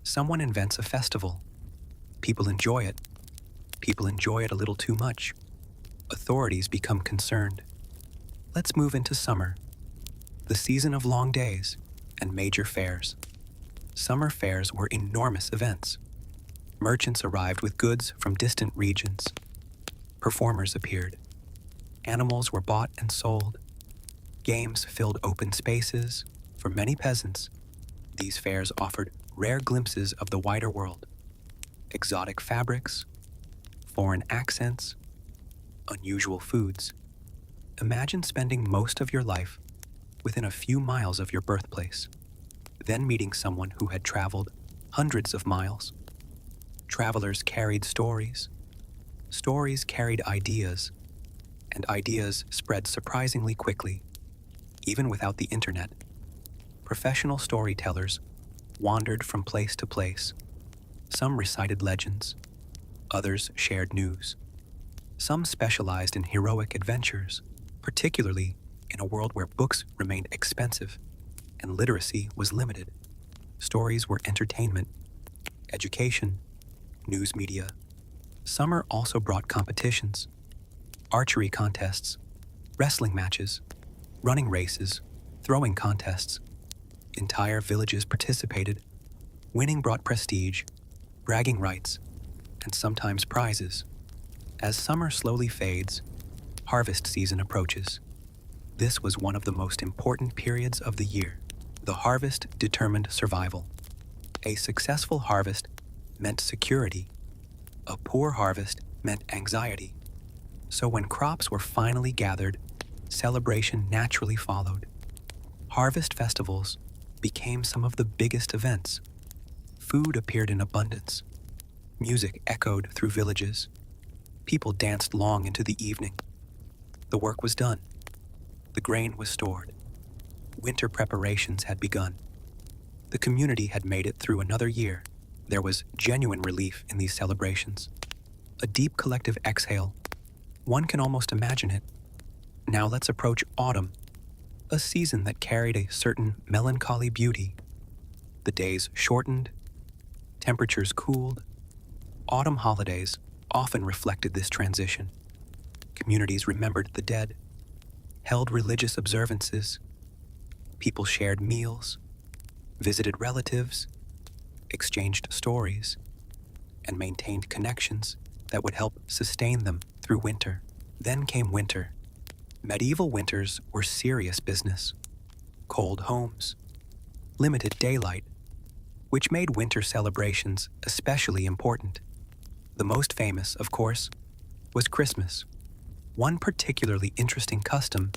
Someone invents a festival. People enjoy it. People enjoy it a little too much. Authorities become concerned. Let's move into summer, the season of long days and major fairs. Summer fairs were enormous events. Merchants arrived with goods from distant regions. Performers appeared. Animals were bought and sold. Games filled open spaces. For many peasants, these fairs offered rare glimpses of the wider world. Exotic fabrics, foreign accents, unusual foods. Imagine spending most of your life within a few miles of your birthplace, then meeting someone who had traveled hundreds of miles. Travelers carried stories. Stories carried ideas, and ideas spread surprisingly quickly, even without the internet. Professional storytellers wandered from place to place. Some recited legends, others shared news. Some specialized in heroic adventures, particularly in a world where books remained expensive and literacy was limited. Stories were entertainment, education, news media. Summer also brought competitions, archery contests, wrestling matches, running races, throwing contests. Entire villages participated. Winning brought prestige, bragging rights, and sometimes prizes. As summer slowly fades, harvest season approaches. This was one of the most important periods of the year. The harvest determined survival. A successful harvest meant security. A poor harvest meant anxiety. So when crops were finally gathered, celebration naturally followed. Harvest festivals became some of the biggest events. Food appeared in abundance. Music echoed through villages. People danced long into the evening. The work was done. The grain was stored. Winter preparations had begun. The community had made it through another year. There was genuine relief in these celebrations. A deep collective exhale. One can almost imagine it. Now let's approach autumn, a season that carried a certain melancholy beauty. The days shortened, temperatures cooled. Autumn holidays often reflected this transition. Communities remembered the dead, held religious observances. People shared meals, visited relatives, exchanged stories, and maintained connections that would help sustain them through winter. Then came winter. Medieval winters were serious business. Cold homes, limited daylight, which made winter celebrations especially important. The most famous, of course, was Christmas. One particularly interesting custom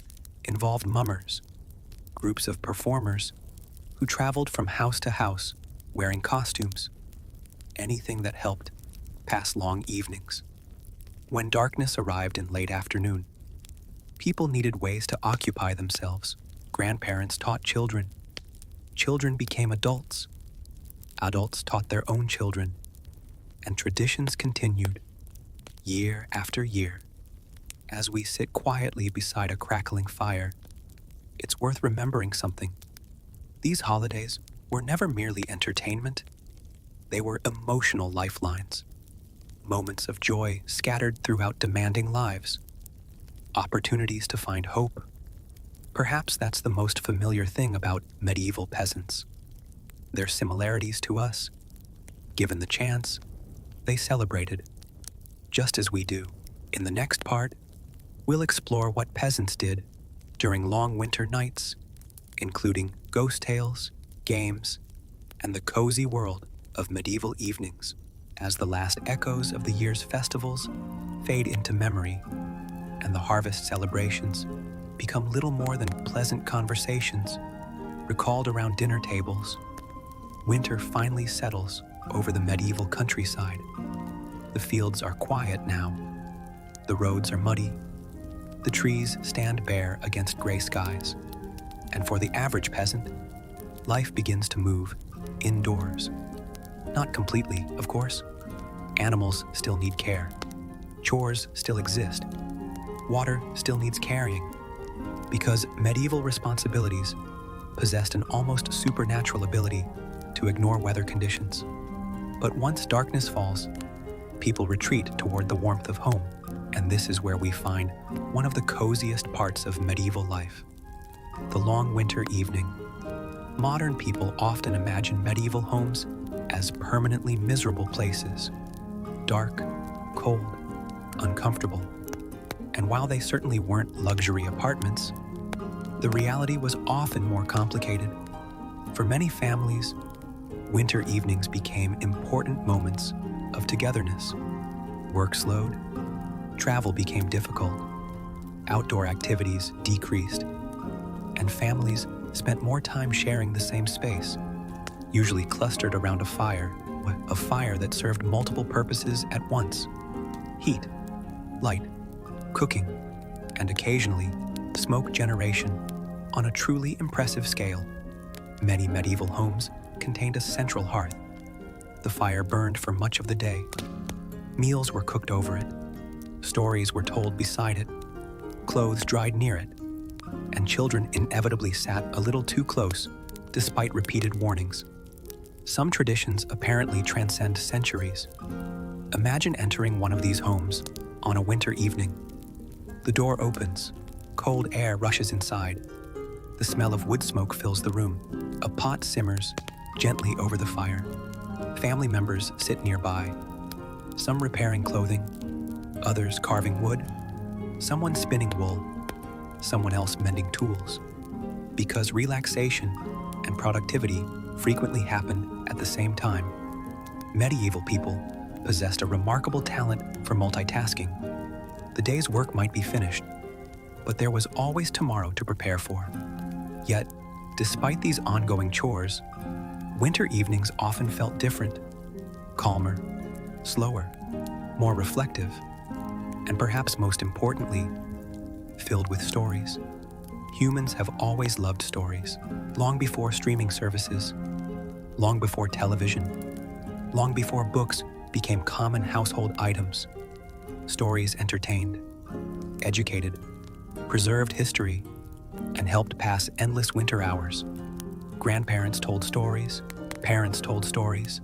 involved mummers, groups of performers who traveled from house to house wearing costumes, anything that helped pass long evenings. When darkness arrived in late afternoon, people needed ways to occupy themselves. Grandparents taught children. Children became adults. Adults taught their own children. And traditions continued, year after year. As we sit quietly beside a crackling fire, it's worth remembering something. These holidays were never merely entertainment. They were emotional lifelines, moments of joy scattered throughout demanding lives, opportunities to find hope. Perhaps that's the most familiar thing about medieval peasants. Their similarities to us. Given the chance, they celebrated, just as we do. In the next part, we'll explore what peasants did during long winter nights, including ghost tales, games, and the cozy world of medieval evenings. As the last echoes of the year's festivals fade into memory, and the harvest celebrations become little more than pleasant conversations recalled around dinner tables, winter finally settles over the medieval countryside. The fields are quiet now. The roads are muddy. The trees stand bare against gray skies. And for the average peasant, life begins to move indoors. Not completely, of course. Animals still need care. Chores still exist. Water still needs carrying. Because medieval responsibilities possessed an almost supernatural ability to ignore weather conditions. But once darkness falls, people retreat toward the warmth of home, and this is where we find one of the coziest parts of medieval life, the long winter evening. Modern people often imagine medieval homes as permanently miserable places, dark, cold, uncomfortable. And while they certainly weren't luxury apartments, the reality was often more complicated. For many families, winter evenings became important moments of togetherness. Work slowed, travel became difficult, outdoor activities decreased, and families spent more time sharing the same space, usually clustered around a fire that served multiple purposes at once: heat, light, cooking, and occasionally smoke generation on a truly impressive scale. Many medieval homes contained a central hearth. The fire burned for much of the day. Meals were cooked over it. Stories were told beside it, clothes dried near it, and children inevitably sat a little too close despite repeated warnings. Some traditions apparently transcend centuries. Imagine entering one of these homes on a winter evening. The door opens, cold air rushes inside. The smell of wood smoke fills the room. A pot simmers gently over the fire. Family members sit nearby, some repairing clothing, others carving wood, someone spinning wool, someone else mending tools. Because relaxation and productivity frequently happened at the same time, medieval people possessed a remarkable talent for multitasking. The day's work might be finished, but there was always tomorrow to prepare for. Yet, despite these ongoing chores, winter evenings often felt different, calmer, slower, more reflective, and perhaps most importantly, filled with stories. Humans have always loved stories, long before streaming services, long before television, long before books became common household items. Stories entertained, educated, preserved history, and helped pass endless winter hours. Grandparents told stories, parents told stories,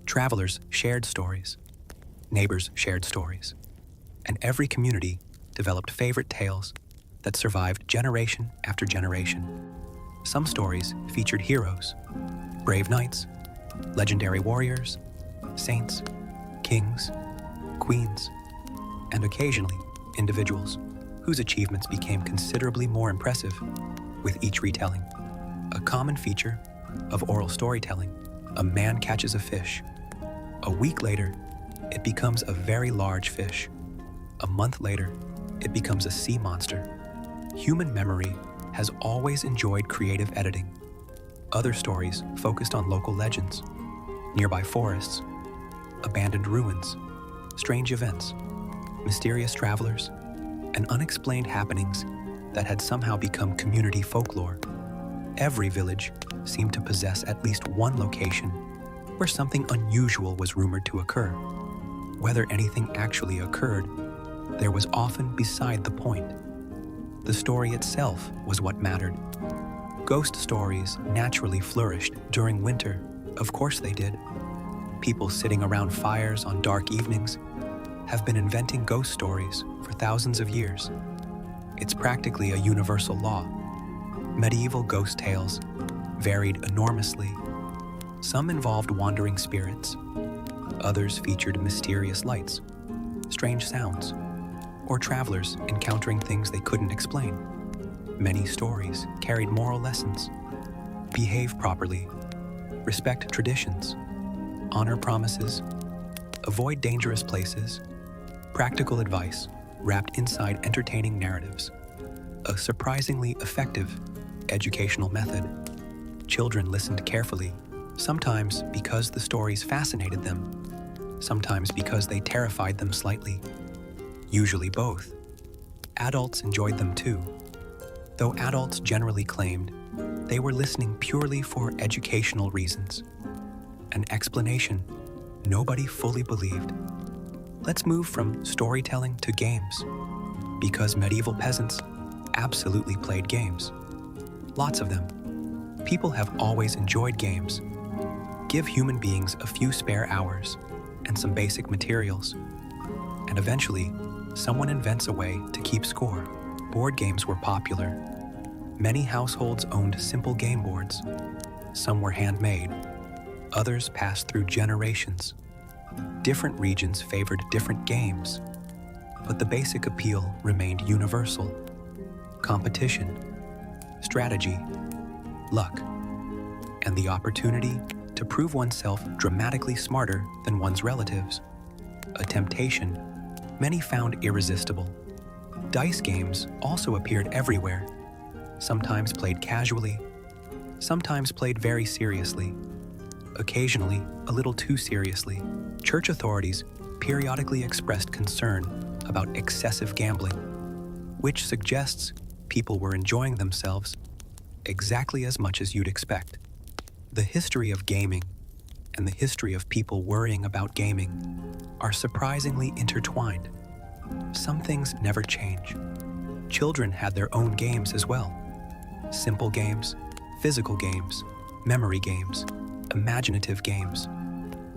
travelers shared stories, neighbors shared stories, and every community developed favorite tales that survived generation after generation. Some stories featured heroes, brave knights, legendary warriors, saints, kings, queens, and occasionally individuals whose achievements became considerably more impressive with each retelling. A common feature of oral storytelling: a man catches a fish. A week later, it becomes a very large fish. A month later, it becomes a sea monster. Human memory has always enjoyed creative editing. Other stories focused on local legends, nearby forests, abandoned ruins, strange events, mysterious travelers, and unexplained happenings that had somehow become community folklore. Every village seemed to possess at least one location where something unusual was rumored to occur. Whether anything actually occurred, there was often beside the point. The story itself was what mattered. Ghost stories naturally flourished during winter. Of course they did. People sitting around fires on dark evenings have been inventing ghost stories for thousands of years. It's practically a universal law. Medieval ghost tales varied enormously. Some involved wandering spirits. Others featured mysterious lights, strange sounds, or travelers encountering things they couldn't explain. Many stories carried moral lessons. Behave properly, respect traditions, honor promises, avoid dangerous places, practical advice wrapped inside entertaining narratives. A surprisingly effective educational method. Children listened carefully, sometimes because the stories fascinated them, sometimes because they terrified them slightly. Usually both. Adults enjoyed them too, though adults generally claimed they were listening purely for educational reasons. An explanation nobody fully believed. Let's move from storytelling to games, because medieval peasants absolutely played games. Lots of them. People have always enjoyed games. Give human beings a few spare hours and some basic materials, and eventually, someone invents a way to keep score. Board games were popular. Many households owned simple game boards. Some were handmade. Others passed through generations. Different regions favored different games, but the basic appeal remained universal. Competition, strategy, luck, and the opportunity to prove oneself dramatically smarter than one's relatives. A temptation many found irresistible. Dice games also appeared everywhere, sometimes played casually, sometimes played very seriously, occasionally a little too seriously. Church authorities periodically expressed concern about excessive gambling, which suggests people were enjoying themselves exactly as much as you'd expect. The history of gaming and the history of people worrying about gaming are surprisingly intertwined. some things never change. Children had their own games as well. Simple games, physical games, memory games, imaginative games.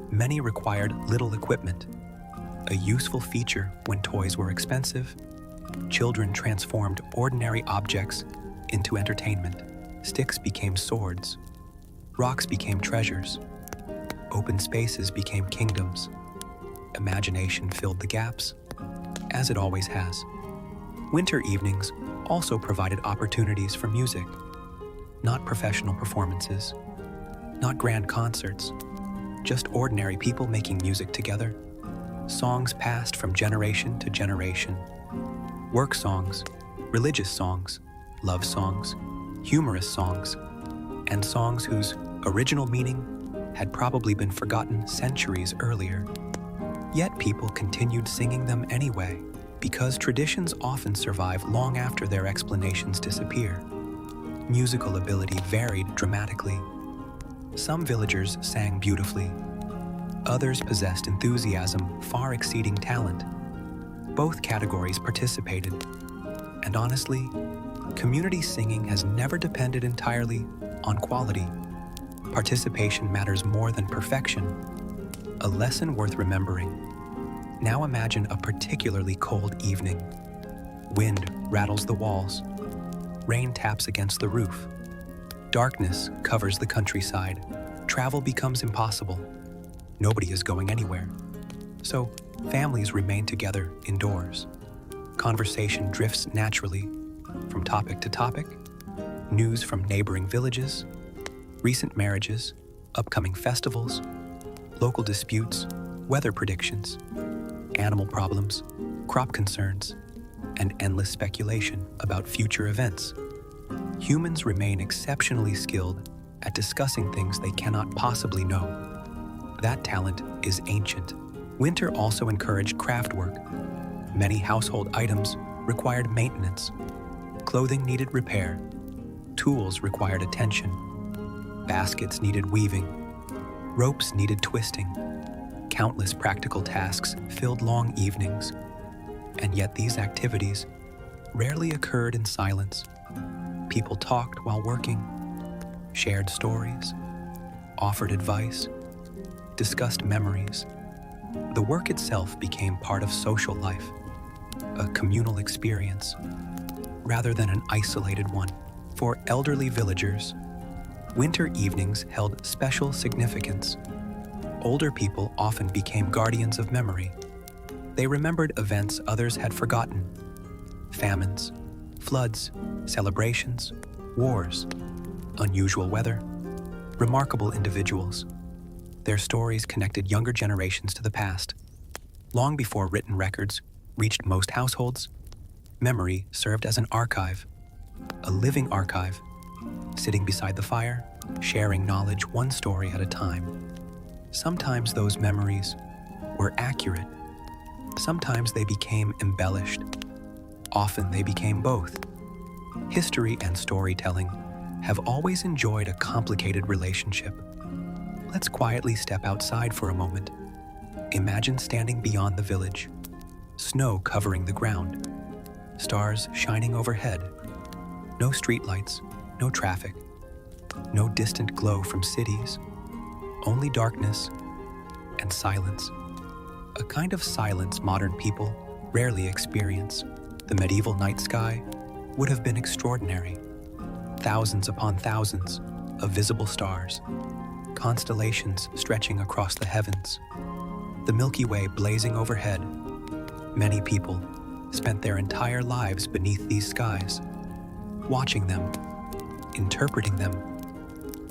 Many required little equipment, a useful feature when toys were expensive. Children transformed ordinary objects into entertainment. Sticks became swords. Rocks became treasures. Open spaces became kingdoms. Imagination filled the gaps, as it always has. Winter evenings also provided opportunities for music. Not professional performances, not grand concerts, just ordinary people making music together. Songs passed from generation to generation. Work songs, religious songs, love songs, humorous songs, and songs whose original meaning had probably been forgotten centuries earlier. Yet people continued singing them anyway, because traditions often survive long after their explanations disappear. Musical ability varied dramatically. Some villagers sang beautifully. Others possessed enthusiasm far exceeding talent. Both categories participated. And honestly, community singing has never depended entirely on quality. Participation matters more than perfection. A lesson worth remembering. Now imagine a particularly cold evening. Wind rattles the walls. Rain taps against the roof. Darkness covers the countryside. Travel becomes impossible. Nobody is going anywhere. So, families remain together indoors. Conversation drifts naturally from topic to topic. News from neighboring villages, recent marriages, upcoming festivals, local disputes, weather predictions, animal problems, crop concerns, and endless speculation about future events. Humans remain exceptionally skilled at discussing things they cannot possibly know. That talent is ancient. Winter also encouraged craft work. Many household items required maintenance. Clothing needed repair. Tools required attention. Baskets needed weaving. Ropes needed twisting. Countless practical tasks filled long evenings. And yet these activities rarely occurred in silence. People talked while working, shared stories, offered advice, discussed memories. The work itself became part of social life, a communal experience, rather than an isolated one. For elderly villagers, winter evenings held special significance. Older people often became guardians of memory. They remembered events others had forgotten: famines, floods, celebrations, wars, unusual weather, remarkable individuals. Their stories connected younger generations to the past. Long before written records reached most households, memory served as an archive, a living archive, sitting beside the fire, sharing knowledge one story at a time. Sometimes those memories were accurate. Sometimes they became embellished. Often they became both. History and storytelling have always enjoyed a complicated relationship. Let's quietly step outside for a moment. Imagine standing beyond the village, snow covering the ground, stars shining overhead, no streetlights, no traffic, no distant glow from cities, only darkness and silence. A kind of silence modern people rarely experience. The medieval night sky would have been extraordinary. Thousands upon thousands of visible stars, constellations stretching across the heavens, the Milky Way blazing overhead. Many people spent their entire lives beneath these skies, watching them, interpreting them,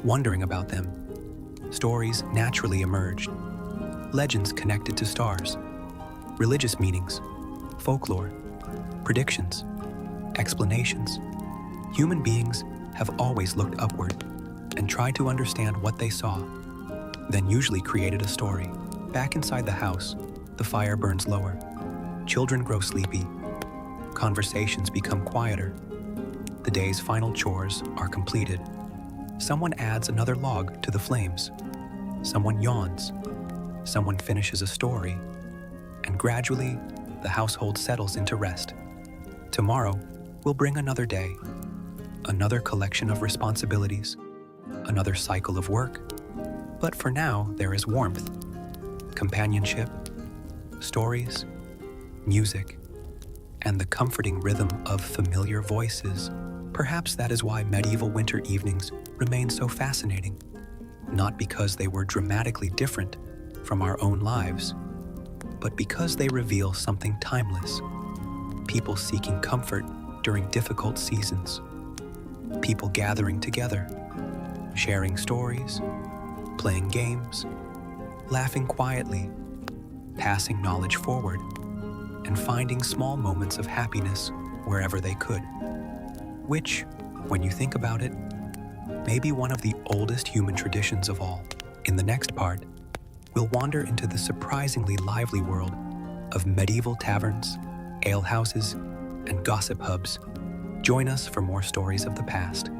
wondering about them. Stories naturally emerged. Legends connected to stars, religious meanings, folklore, predictions, explanations. Human beings have always looked upward and tried to understand what they saw, then usually created a story. Back inside the house, the fire burns lower. Children grow sleepy. Conversations become quieter. The day's final chores are completed. Someone adds another log to the flames. Someone yawns. Someone finishes a story. And gradually, the household settles into rest. Tomorrow will bring another day, another collection of responsibilities, another cycle of work. But for now, there is warmth, companionship, stories, music, and the comforting rhythm of familiar voices. Perhaps that is why medieval winter evenings remain so fascinating, not because they were dramatically different from our own lives, but because they reveal something timeless. People seeking comfort during difficult seasons. People gathering together, sharing stories, playing games, laughing quietly, passing knowledge forward, and finding small moments of happiness wherever they could. Which, when you think about it, may be one of the oldest human traditions of all. In the next part, we'll wander into the surprisingly lively world of medieval taverns, alehouses, and gossip hubs. Join us for more stories of the past.